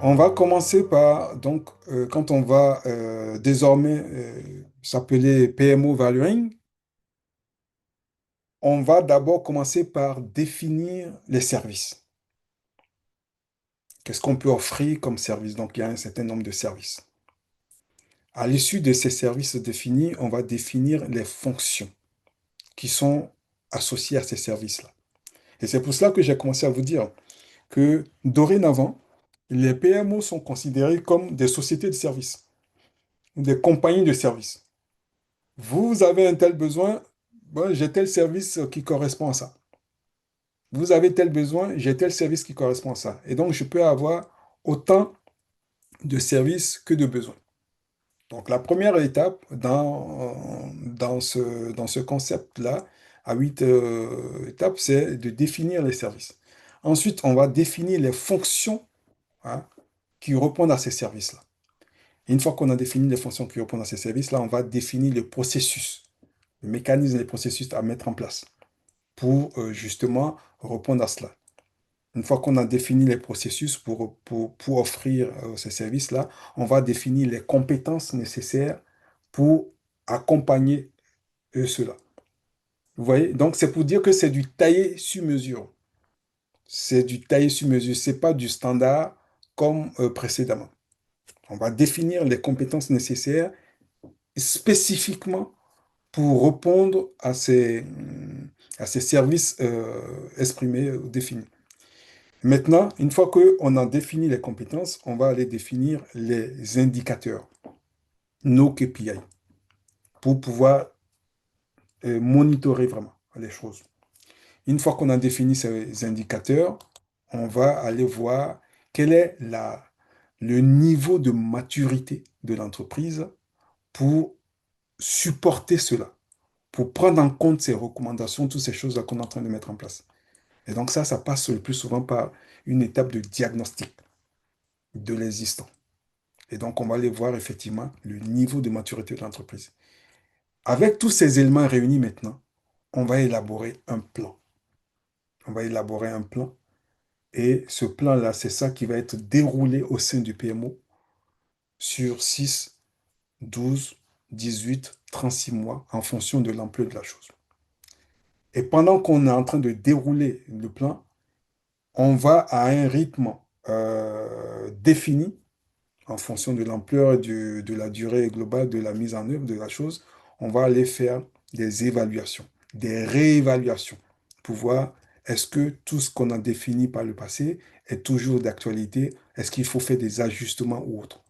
On va commencer par, donc, quand on va désormais s'appeler PMO Valuing, on va d'abord commencer par définir les services. Qu'est-ce qu'on peut offrir comme service? Donc, il y a un certain nombre de services. À l'issue de ces services définis, on va définir les fonctions qui sont associées à ces services-là. Et c'est pour cela que j'ai commencé à vous dire que dorénavant, les PMO sont considérés comme des sociétés de services, des compagnies de services. Vous avez un tel besoin, bon, j'ai tel service qui correspond à ça. Vous avez tel besoin, j'ai tel service qui correspond à ça. Et donc, je peux avoir autant de services que de besoins. Donc, la première étape dans ce concept-là, à 8 étapes, c'est de définir les services. Ensuite, on va définir les fonctions, hein, qui répondent à ces services-là. Et une fois qu'on a défini les fonctions qui répondent à ces services-là, on va définir le processus, le mécanisme et les processus à mettre en place pour justement répondre à cela. Une fois qu'on a défini les processus pour offrir ces services-là, on va définir les compétences nécessaires pour accompagner cela. Vous voyez? Donc, c'est pour dire que c'est du taillé sur mesure. C'est du taillé sur mesure. Ce n'est pas du standard comme précédemment. On va définir les compétences nécessaires spécifiquement pour répondre à ces services exprimés ou définis. Maintenant, une fois qu'on a défini les compétences, on va aller définir les indicateurs, nos KPI, pour pouvoir monitorer vraiment les choses. Une fois qu'on a défini ces indicateurs, on va aller voir quel est le niveau de maturité de l'entreprise pour supporter cela, pour prendre en compte ces recommandations, toutes ces choses-là qu'on est en train de mettre en place. Et donc ça passe le plus souvent par une étape de diagnostic de l'existant. Et donc, on va aller voir effectivement le niveau de maturité de l'entreprise. Avec tous ces éléments réunis maintenant, on va élaborer un plan. On va élaborer un plan. Et ce plan-là, c'est ça qui va être déroulé au sein du PMO sur 6, 12, 18, 36 mois en fonction de l'ampleur de la chose. Et pendant qu'on est en train de dérouler le plan, on va à un rythme défini en fonction de l'ampleur et de la durée globale de la mise en œuvre de la chose. On va aller faire des évaluations, des réévaluations pour voir est-ce que tout ce qu'on a défini par le passé est toujours d'actualité, est-ce qu'il faut faire des ajustements ou autre.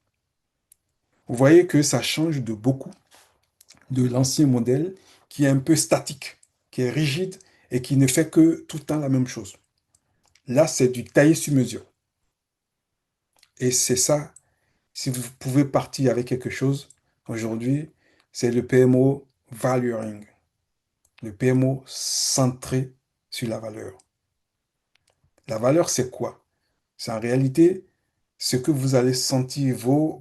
Vous voyez que ça change de beaucoup de l'ancien modèle qui est un peu statique, qui est rigide et qui ne fait que tout le temps la même chose. Là, c'est du taillé sur mesure. Et c'est ça, si vous pouvez partir avec quelque chose, aujourd'hui, c'est le PMO Valuing, le PMO centré sur la valeur. La valeur, c'est quoi? C'est en réalité ce que vous allez sentir, oui,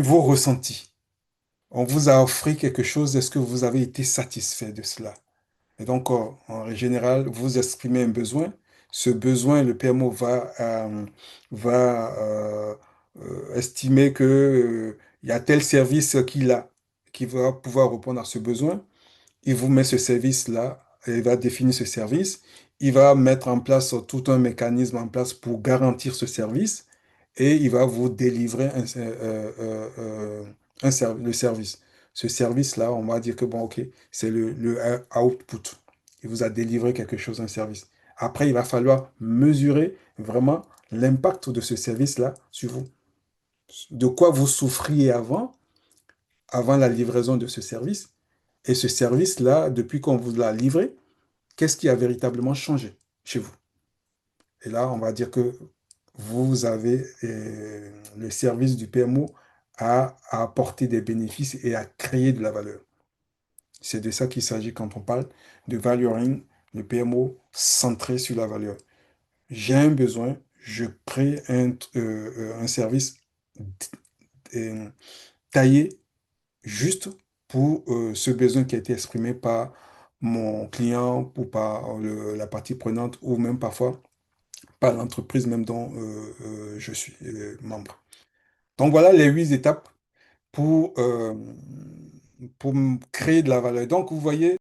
vos ressentis. On vous a offert quelque chose, est-ce que vous avez été satisfait de cela? Et donc, en général, vous exprimez un besoin. Ce besoin, le PMO va estimer que, il y a tel service qu'il a, qui va pouvoir répondre à ce besoin. Il vous met ce service-là, et il va définir ce service. Il va mettre en place tout un mécanisme en place pour garantir ce service et il va vous délivrer le service. Ce service-là, on va dire que, bon, OK, c'est le output. Il vous a délivré quelque chose, un service. Après, il va falloir mesurer vraiment l'impact de ce service-là sur vous. De quoi vous souffriez avant la livraison de ce service. Et ce service-là, depuis qu'on vous l'a livré, qu'est-ce qui a véritablement changé chez vous? Et là, on va dire que vous avez le service du PMO à apporter des bénéfices et à créer de la valeur. C'est de ça qu'il s'agit quand on parle de valuing, le PMO centré sur la valeur. J'ai un besoin, je crée un service euh, taillé juste pour ce besoin qui a été exprimé par mon client ou par la partie prenante ou même parfois par l'entreprise même dont je suis membre. Donc voilà les 8 étapes pour créer de la valeur. Donc vous voyez,